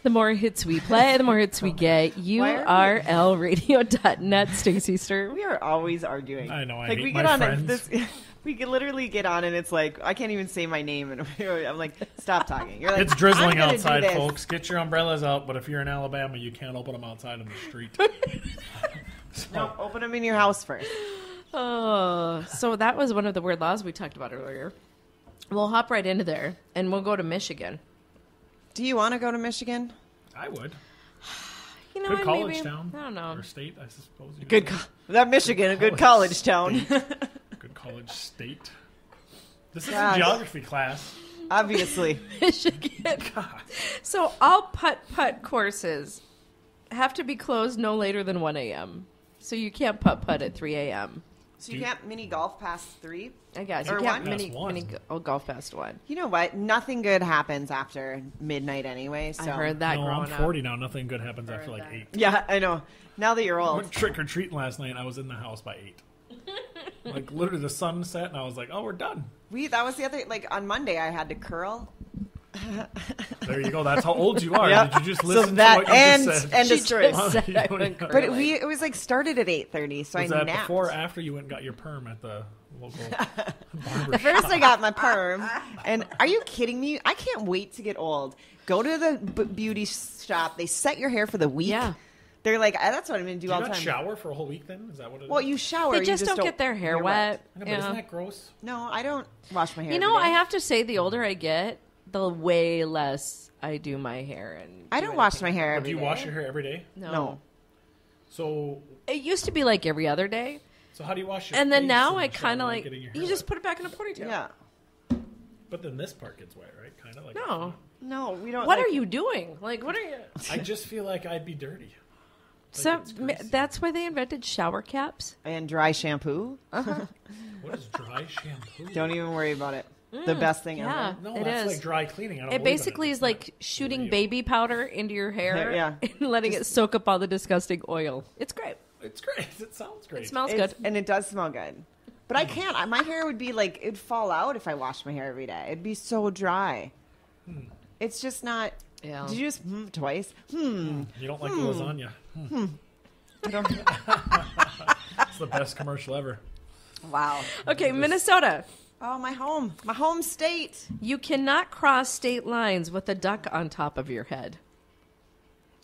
The more hits we play, the more hits we get. URLradio.net, Stacy Sturm. We are always arguing. I know. I like hate we my get on friends. we can literally get on, and it's like I can't even say my name, and I'm like, stop talking. You're like, It's drizzling I'm gonna do outside, this. folks. Get your umbrellas out. But if you're in Alabama, you can't open them outside on the street. No, open them in your house first. Oh, so that was one of the weird laws we talked about earlier. We'll hop right into there, and we'll go to Michigan. Do you want to go to Michigan? I would. You know, Good college maybe, town. I don't know. Or state, I suppose. you Good, could say. that Michigan, a good college town. Good college state. This is Gosh. a geography class. Obviously. Michigan. God. So all putt-putt courses have to be closed no later than 1 a.m. So you can't putt-putt at 3 a.m. So you can't mini golf past 3? I guess. Or You can't one? mini golf past 1. You know what? Nothing good happens after midnight anyway. So. I heard that No, growing I'm 40 now. Nothing good happens after like that. 8. Yeah, I know. Now that you're I old. went trick-or-treating last night, and I was in the house by 8. Like, literally, the sun set, and I was like, oh, we're done. That was the other, like, on Monday I had to curl. There you go. That's how old you are. Yep. Did you just So listen that to what you and just said? and She destroyed. just said I You went don't- But curling. it was like started at 8:30, so Was I that napped. before or after you went and got your perm at the local barber shop? First I got my perm, and are you kidding me? I can't wait to get old. Go to the beauty shop. They set your hair for the week. Yeah. They're like, that's what I'm going to do Do you all the not time. shower for a whole week then? Is that what it is? Well, you shower. They you just don't get their hair wet. I know, but Yeah. isn't that gross? No, I don't wash my hair. You know, every I day. have to say, the older I get, the way less I do my hair. And I do don't wash anything. my hair But every do you day. wash your hair every day? No. So It used to be like every other day. how do you wash your And then face now in I the shower kind of without like, getting your hair you just wet? put it back in a ponytail. Yeah. But then this part gets wet, right? Kind of like No. No, we don't. What like, are you doing? Like, what are you? I just feel like I'd be dirty. So it's greasy. that's why they invented shower caps. And dry shampoo. What is dry shampoo? Don't even worry about it. The best thing Yeah, ever. No, it that's is. like dry cleaning. I don't It believe in basically It's is like not shooting real. baby powder into your hair Yeah. and letting it soak up all the disgusting oil. It's great. It's great. It sounds great. It smells It's- good. and it does smell good. But I can't. My hair would be like it'd fall out if I washed my hair every day. It'd be so dry. It's just not. Yeah. Did you just twice? You don't like the lasagna. I don't. It's the best commercial ever. Wow. Okay, Minnesota. Oh, my home state. You cannot cross state lines with a duck on top of your head.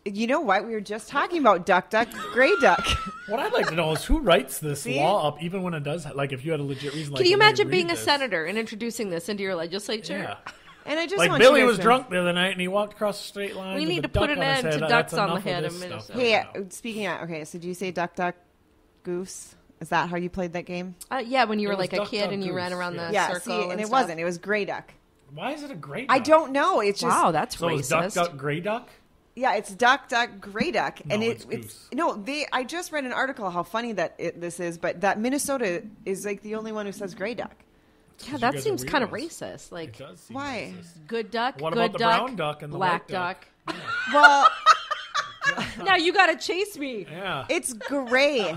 You know what? We were just talking about duck, gray duck. What I'd like to know is who writes this See? law up, even when it does. Like, if you had a legit reason. Can you when they imagine read being a this. senator and introducing this into your legislature? Yeah. And I just Like want Billy you guys was to- drunk the other night and he walked across the straight line. We with need a to put duck an on his end head. to That's ducks on the enough of head this of stuff Minnesota. right Hey, now. speaking of, okay, so did you say duck, goose? Is that how you played that game? Yeah, when you were It was like a duck, kid duck, and you goose, ran around yeah. the Yeah, circle. see, and it stuff. wasn't. It was gray duck. Why is it a gray duck? I don't know. It's just Wow, that's So it's duck, racist. duck, gray duck? yeah, it's duck, gray duck, No, and it's it's goose. no. I just read an article how funny that this is, but that Minnesota is like the only one who says gray duck. Yeah, You that guys are seems kind of weirdos. racist. It Like, does seem why? racist. good duck, What good about the duck, brown duck and the black white duck? Well, Now you got to chase me. Yeah. it's gray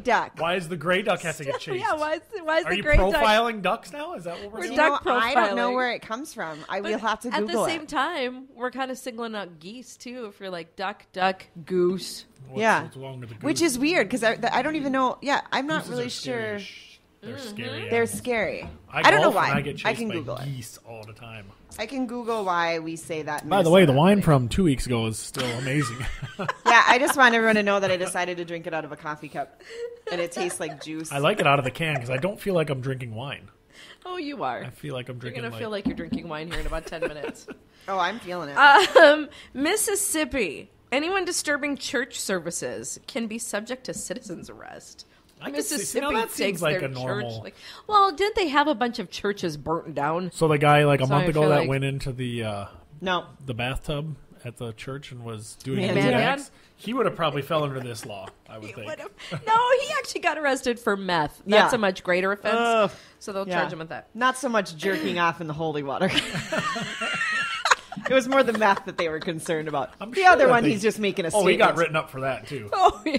duck. Why does the gray duck have to get chased? Yeah, why is Are the you gray duck? profiling ducks now? Is that what we're We're doing? duck I don't know profiling. where it comes from. We'll have to At Google the same it. time, we're kind of singling out geese too. If you're like duck, duck, goose. What's wrong with the Which goose? is weird because I don't even know. Yeah, I'm not Gooses really are sure. scary. They're scary. They're animals. scary. I don't know golf why. and I get chased I can by Google it. geese all the time. I can Google why we say that. in By the way, the Minnesota. wine from 2 weeks ago is still amazing. Yeah, I just want everyone to know that I decided to drink it out of a coffee cup, and it tastes like juice. I like it out of the can because I don't feel like I'm drinking wine. Oh, you are. I feel like I'm You're drinking gonna feel like you're drinking wine here in about 10 minutes. Oh, I'm feeling it. Mississippi. Anyone disturbing church services can be subject to citizen's arrest. I can see- Mississippi now that takes seems like their a normal- church. Like, well, didn't they have a bunch of churches burnt down? So the guy like a So month I ago feel that like- went into the No, bathtub at the church and was doing Man, blue man. jacks, he would have probably fell under this law. I would He think. would've- No, he actually got arrested for meth. That's Yeah. a much greater offense. Ugh. So they'll yeah. charge him with that. Not so much jerking off in the holy water. It was more the meth that they were concerned about. I'm The sure other that one, they- he's just making a Oh, statement. he got written up for that too. Oh, yeah.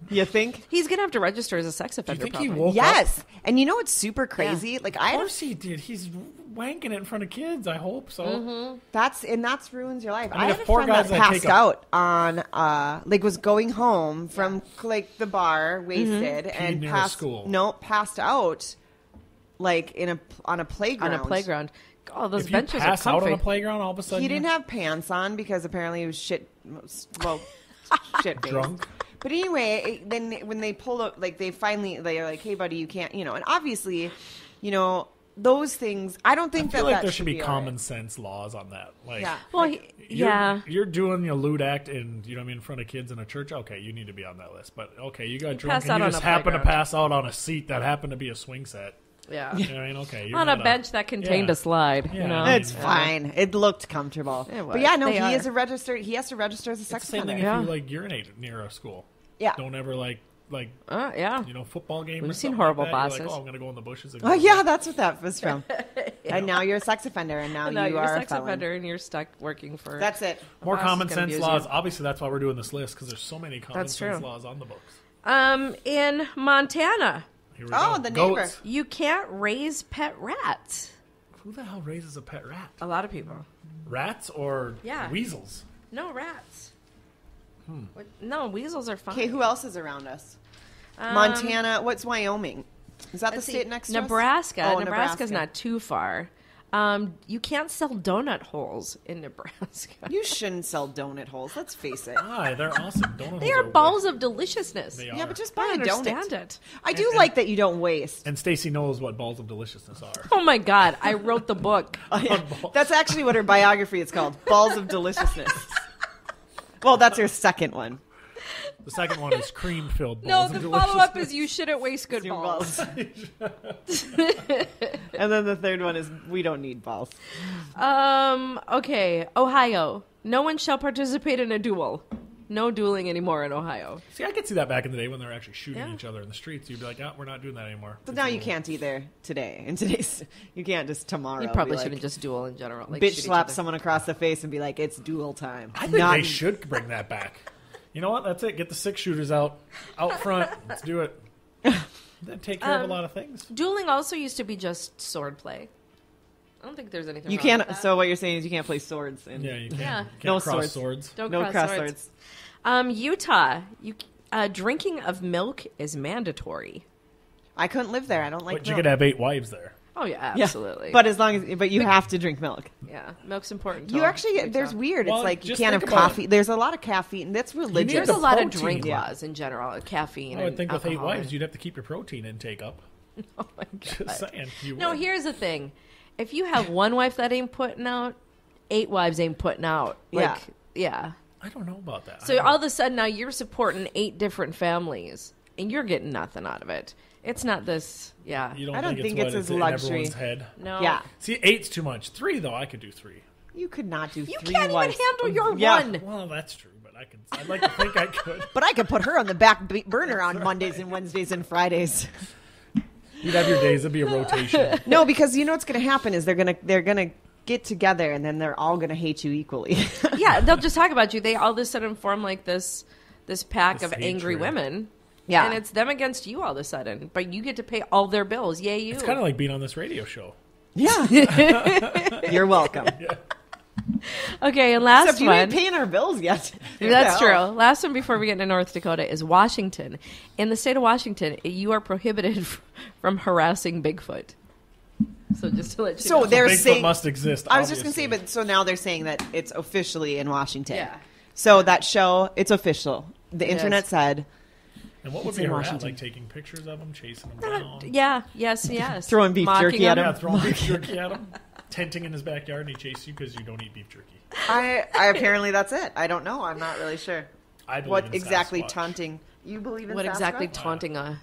You think? He's going to have to register as a sex Do you offender. think he probably. woke up? Yes. And you know what's super crazy? Like Of I course he did. He's wanking it in front of kids. I hope so. That's ruins your life. I mean, I if have a poor friend that guys that passed take a- out on was going home from like the bar, wasted, and near passed. school. No, passed out like on a playground. On a playground. Oh, those If you benches are pass out comfy. on a playground, all of a sudden He didn't have pants on because apparently he was shit faced. drunk. But anyway, then when they pulled up, like they're like, "Hey, buddy, you can't," and obviously, those things. I don't think I feel like that there should be all common right. sense laws on that. Like, Yeah. Well, you're doing your lewd act in front of kids in a church. Okay, you need to be on that list. But okay, you got drunk pass and out you on just a happen to playground. pass out on a seat that happened to be a swing set. Yeah. You know what I mean? Okay, you're On a not bench that contained Yeah. a slide. Yeah, You know? I mean, It's fine. It looked comfortable. It was. But yeah, no, They he are. is a registered. He has to register as a It's sex the same thing offender. if Yeah. you like urinate near a school. Yeah. Don't ever like Yeah. football game. We've or seen something horrible like that. You're bosses. like, oh, I'm gonna go in the bushes. And Oh yeah, that's what that was from. And now you're a sex offender, and now No, you you're are a sex a felon. offender and you're stuck working for. That's it. more boss is common gonna sense abuse laws. you. Obviously, that's why we're doing this list because there's so many common That's sense true. laws on the books. In Montana, Here we Oh, go. the Goats. neighbor. you can't raise pet rats. Who the hell raises a pet rat? A lot of people. Rats or Yeah. weasels? No rats. What? No, weasels are fine. Okay, who else is around us? Montana. What's Wyoming? Is that the Let's see. state next to us? Nebraska. Oh, Nebraska's not too far. You can't sell donut holes in Nebraska. You shouldn't sell donut holes. Let's face it. Hi, they're awesome. Donut They holes are balls of deliciousness. They Yeah, are. but just I buy a understand donut. it. I do like that you don't waste. And Stacy knows what balls of deliciousness are. Oh my God! I wrote the book. That's actually what her biography is called. Balls of Deliciousness. Well, that's her second one. The second one is cream-filled No, balls the of follow up deliciousness. is you shouldn't waste good Your balls. And then the third one is we don't need balls. Okay, Ohio. No one shall participate in a duel. No dueling anymore in Ohio. See, I could see that back in the day when they were actually shooting Yeah. each other in the streets. You'd be like, oh, we're not doing that anymore. But It's now you illegal. can't either today. In today's, you can't just tomorrow. You probably be like, shouldn't just duel in general. Like, bitch shoot each slap other. someone across the face and be like, it's duel time. I think they should bring that back. You know what? That's it. Get the 6-shooters out front. Let's do it. That'd take care of a lot of things. Dueling also used to be just sword play. I don't think there's anything You wrong can't. with that. So what you're saying is you can't play swords. And Yeah, you can't. Yeah. You can't No cross swords. swords. Don't no cross cross swords. swords. Utah. Drinking of milk is mandatory. I couldn't live there. I don't like But you milk. could have 8 wives there. Oh yeah, Yeah. absolutely. But you have to drink milk. yeah, milk's important. You to actually Utah. there's weird. Well, it's like you just can't have think about coffee. There's a lot of caffeine. That's religious. There's the a lot of protein. drink Yeah. laws in general, caffeine. I would and think with 8 alcohol. wives, you'd have to keep your protein intake up. Oh my God. Just saying. You No, would. here's the thing: if you have one wife that ain't putting out, 8 wives ain't putting out. Like, yeah. I don't know about that. So all of a sudden now you're supporting 8 different families, and you're getting nothing out of it. It's not this. Yeah. You don't I don't think what, it's his in luxury. everyone's head. No. Yeah. See, 8's too much. 3, though, I could do 3. You could not do You 3 can't wives. even handle your Yeah. one. Well, that's true, but I'd like to think I could. But I could put her on the back burner on Mondays and Wednesdays and Fridays. You'd have your days. It'd be a rotation. No, because you know what's going to happen is they're gonna get together and then they're all going to hate you equally. Yeah, they'll just talk about you. They all of a sudden form like this pack This of angry hatred. women. Yeah. And it's them against you all of a sudden. But you get to pay all their bills. Yay, you. It's kind of like being on this radio show. Yeah. You're welcome. Okay, and last Except you one. ain't paying our bills yet. That's What the true. hell? Last one before we get into North Dakota is Washington. In the state of Washington, you are prohibited from harassing Bigfoot. So just to let you So know. they're Bigfoot saying. must exist. I was just going to say, obviously. but so now they're saying that it's officially in Washington. Yeah. So that show, it's official. The It internet is. said And what would It's be in a rat? Washington. Like taking pictures of them, chasing them down? Yeah, yes. Throwing beef Mocking jerky at them. Yeah, throwing beef jerky at him. Tenting in his backyard and he chases you because you don't eat beef jerky. I apparently that's it. I don't know. I'm not really sure. I believe What in exactly Sasquatch. taunting? You believe in What Sasquatch? exactly taunting a...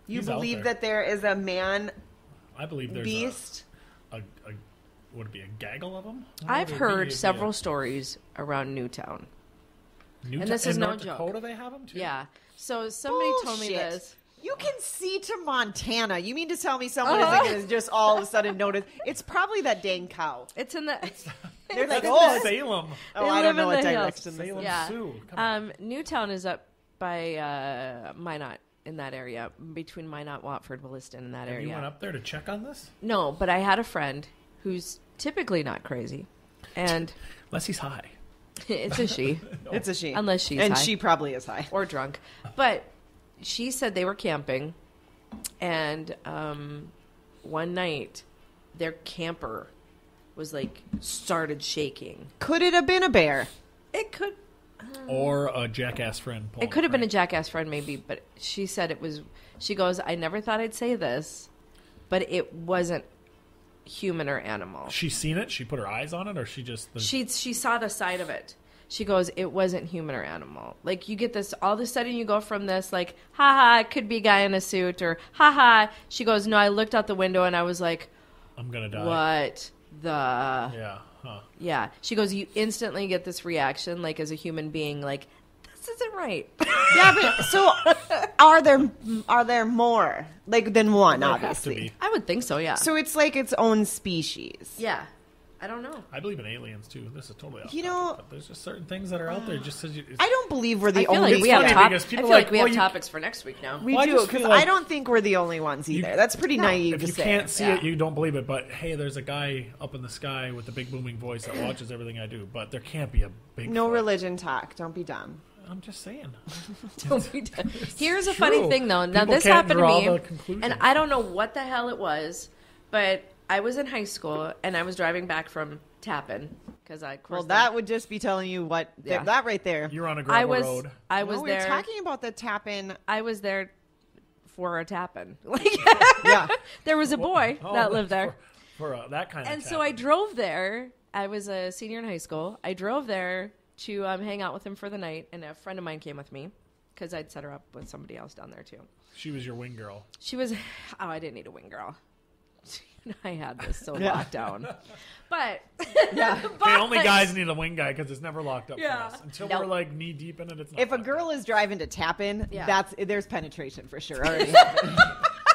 You He's out believe there. that there is a man I believe there's beast? a would it be a gaggle of them? I've heard several stories around Newtown. And this is no North joke. Dakota, they have them too. Yeah. So somebody told me Bullshit. this. You can see to Montana. You mean to tell me someone isn't going to just all of a sudden notice? It's probably that dang cow. It's in the... They're like, That's oh, in Salem. oh, They I live don't know in what the hills. direction this Salem is. Yeah. Sioux. Come on. Newtown is up by Minot in that area, between Minot, Watford, Williston, in that You area. went up there to check on this? No, but I had a friend who's typically not crazy. And Unless he's high. it's a she. It's a she. Unless she's and high. she probably is high. Or drunk. But she said they were camping, and one night their camper was like started shaking. Could it have been a bear? It could. Or a jackass friend. It could have been a jackass friend, maybe, but she said it was. She goes, I never thought I'd say this, but it wasn't human or animal. She seen it? She put her eyes on it, or she just? She saw the side of it. She goes, it wasn't human or animal. Like, you get this, all of a sudden you go from this, like, haha, it could be a guy in a suit, or haha. She goes, no, I looked out the window and I was like, I'm gonna die. what the? Yeah. Huh. Yeah. She goes, you instantly get this reaction, like, as a human being, like, this isn't right. Yeah, but so are there more like than one? There have to Obviously, be. I would think so, yeah. so it's like its own species. Yeah. I don't know. I believe in aliens too. This is totally off You topic, know- but there's just certain things that are out there. Just as you, I don't believe we're the I feel only. like we have funny top- because I people feel like like, we well, have you- topics for next week now. We Well, I do just because feel like- I don't think we're the only ones either. That's pretty naive if to you say. can't see Yeah. it, you don't believe it. But hey, there's a guy up in the sky with a big booming voice that watches everything I do. But there can't be a big. No religion talk. Don't be dumb. I'm just saying. Don't be done. Here's a true. funny thing, though. Now, People this can't happened to draw me, the conclusion. and I don't know what the hell it was, but I was in high school, and I was driving back from Tappan, because I, of course, Well, that would just be telling you what Yeah. that right there. You're on a I gravel was, road. I was No, there. We're talking about the tap-in. I was there for a Tappan. Like, Yeah. there was a boy Oh, that lived there. For that kind of. And so I drove there. I was a senior in high school. I drove there to hang out with him for the night, and a friend of mine came with me because I'd set her up with somebody else down there too. She was your wing girl. She was, I didn't need a wing girl. I had this so Yeah. locked down. But, Yeah. Okay, only guys need a wing guy because it's never locked up Yeah. for us. Until Nope. we're like knee deep in it, it's not. If a locked girl up. is driving to tap-in, Yeah. there's penetration for sure. Already happened.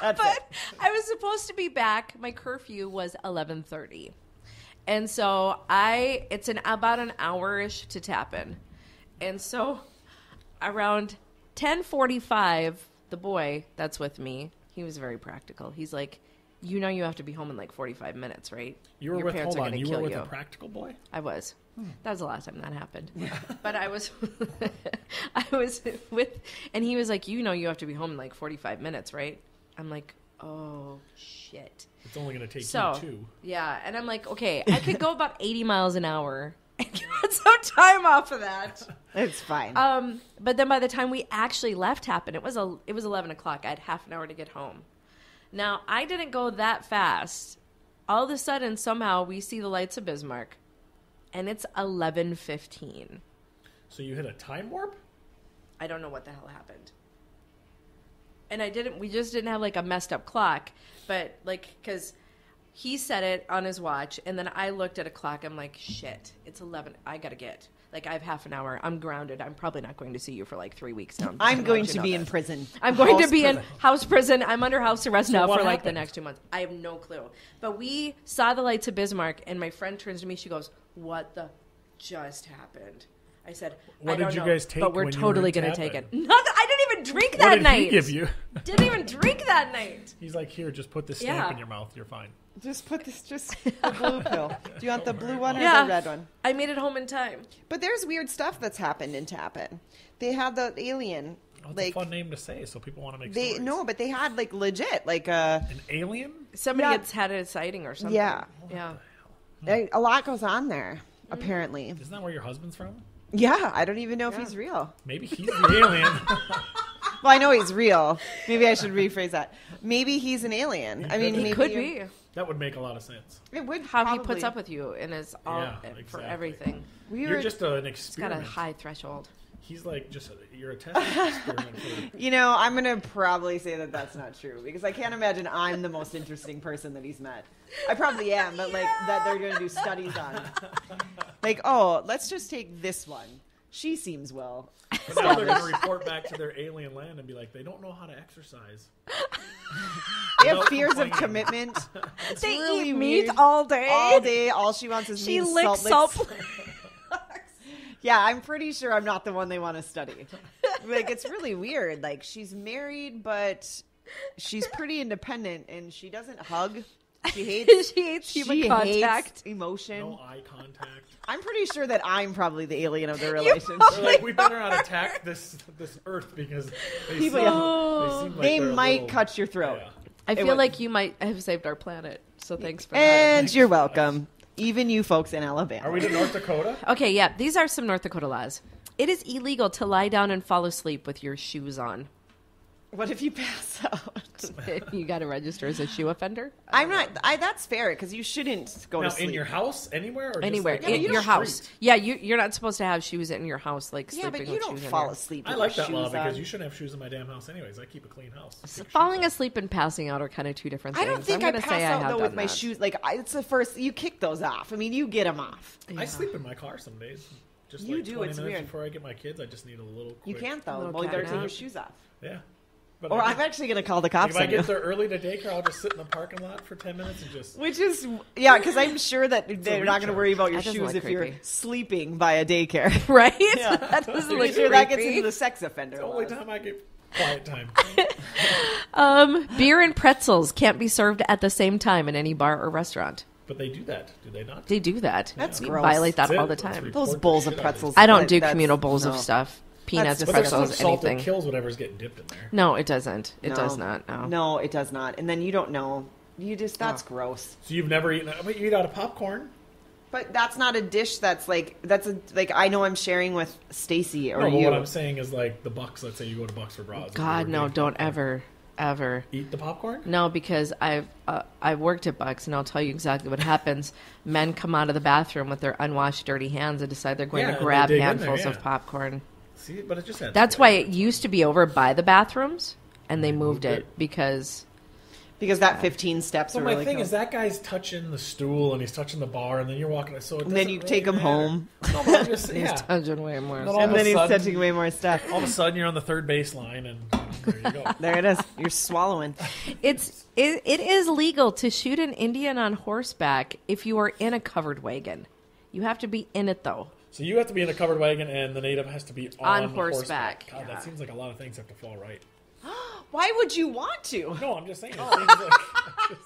That's it. but I was supposed to be back. My curfew was 11:30. And so it's about an hour-ish to Tappan. And so around 10:45, the boy that's with me, he was very practical. He's like, you know you have to be home in like 45 minutes, right? You were Your with. parents Hold are on. gonna You kill were with you. a practical boy. I was. That was the last time that happened. But I was with, and he was like, you know you have to be home in like 45 minutes, right? I'm like, oh, shit. It's only going to take So, you two. yeah. And I'm like, okay, I could go about 80 miles an hour and get some time off of that. It's fine. But then by the time we actually left Tappan, it was 11 o'clock. I had half an hour to get home. Now, I didn't go that fast. All of a sudden, somehow, we see the lights of Bismarck, and it's 11:15. So you hit a time warp? I don't know what the hell happened. And we just didn't have like a messed up clock, but like, cause he set it on his watch and then I looked at a clock. I'm like, shit, it's 11. I gotta I have half an hour. I'm grounded. I'm probably not going to see you for like 3 weeks now. I'm going to know be that. in prison. I'm going to House be in prison. house prison. I'm under house arrest now what for like the happened? next 2 months. I have no clue. But we saw the lights of Bismarck and my friend turns to me. She goes, what the just happened? I said, What I don't did you know, guys take but we're when you were totally in going to take Tappan? it. Nothing. I didn't even drink What that did night. he give you? Didn't even drink that night. He's like, here, just put this stamp Yeah. in your mouth. You're fine. Just put this, just the blue pill. Do you want the blue one or Yeah. the red one? I made it home in time. But there's weird stuff that's happened in Tappan. They had the alien, Oh, it's like a fun name to say, so people want to make they stories. no, but they had like legit, like An alien? Somebody Yeah. had had a sighting or something. Yeah. Yeah. a lot goes on there. Apparently, Isn't that where your husband's from? yeah. I don't even know if he's real. Maybe he's the alien. Well, I know he's real. Maybe I should rephrase that. Maybe he's an alien. I mean, He maybe It could be. That would make a lot of sense. It would How he probably. puts up with you and is all Yeah, for exactly. everything. We You're were, just an It's got a experiment. high threshold. He's like you're a testing experiment. For, you know, I'm gonna probably say that that's not true because I can't imagine I'm the most interesting person that he's met. I probably am, but like that they're gonna do studies on. Like, oh, let's just take this one. She seems well. but now they're going to report back to their alien land and be like, they don't know how to exercise. They have Without fears of complaining. commitment. It's They really eat meat weird. all day. All day. All she wants is She meat and licks salt salt. licks. Yeah, I'm pretty sure I'm not the one they want to study. Like, it's really weird. Like, she's married, but she's pretty independent, and she doesn't hug. She hates. She hates human she contact. hates emotion. No eye contact. I'm pretty sure that I'm probably the alien of the relationship. They're like, we better not attack this Earth because they People- seem, yeah. they seem like They they're a might little- cut your throat. Yeah. I It feel was- like you might have saved our planet. So thanks for that. And you're welcome. Even you folks in Alabama. Are we to North Dakota? Okay, yeah, these are some North Dakota laws. It is illegal to lie down and fall asleep with your shoes on. What if you pass out? You got to register as a shoe offender. I'm not. That's fair because you shouldn't go Now, to sleep in your house, anywhere, or Anywhere just like in on your the house. street? Yeah, you're not supposed to have shoes in your house, like Yeah, sleeping but you with don't shoes in fall there. asleep. I with like your that law shoes because on. you shouldn't have shoes in my damn house anyways. I keep a clean house. Take your Falling shoes off. asleep and passing out are kind of two different I things. don't think I'm I gonna pass say I out have though done with my that. shoes. Like it's the first. You kick those off. I mean, you get them off. I sleep in my car some days. Just You like do, 20 it's minutes weird. before I get my kids, I just need a little quick... You can't though. Little Well, you better cat take nap. your shoes off. Yeah. But Or I I'm actually going to call the cops if I on you. get there early to daycare, I'll just sit in the parking lot for 10 minutes and just... Which is, yeah, because I'm sure that they're not going to recharge. worry about your That doesn't shoes look if you're creepy. sleeping by a daycare. Right? Yeah. That doesn't I'm look sure that gets creepy. into the sex offender The only laws. time I get quiet time. Beer and pretzels can't be served at the same time in any bar or restaurant. But they do that, do they not? They do that. That's We gross. violate that That's all it. the Let's time. report Those the bowls of shit out pretzels. I don't do That's- communal bowls of no. stuff. Peanuts, That's But there's pretzels, some salt that anything. kills whatever's getting dipped in there. No, it doesn't. It does not. No. No, it does not. And then you don't know. You just, that's Oh. gross. So you've never eaten... But you eat out of popcorn? But that's not a dish that's like, I know I'm sharing with Stacy or No, but you. what I'm saying is like the Bucks, let's say you go to Bucks for Bras. God, no, don't ever. Eat the popcorn? No, because I've worked at Bucks, and I'll tell you exactly what happens. Men come out of the bathroom with their unwashed, dirty hands and decide they're going Yeah, to and grab they dig in handfuls there, of yeah. popcorn. See, but it just adds That's why flavor. it used to be over by the bathrooms, and they moved it because Because that 15 steps So are my really thing cool. is that guy's touching the stool and he's touching the bar and then you're walking. So it And then doesn't you really take him matter. home. No, but I'm just, he's yeah. touching way more. Not all stuff. of And a then he's sudden- touching way more stuff. All of a sudden you're on the third baseline and there you go. There it is. You're swallowing. It is legal to shoot an Indian on horseback if you are in a covered wagon. You have to be in it though. So you have to be in a covered wagon and the native has to be On on horseback, God, yeah. that seems like a lot of things have to fall right. Why would you want to? No, I'm just saying. It seems like,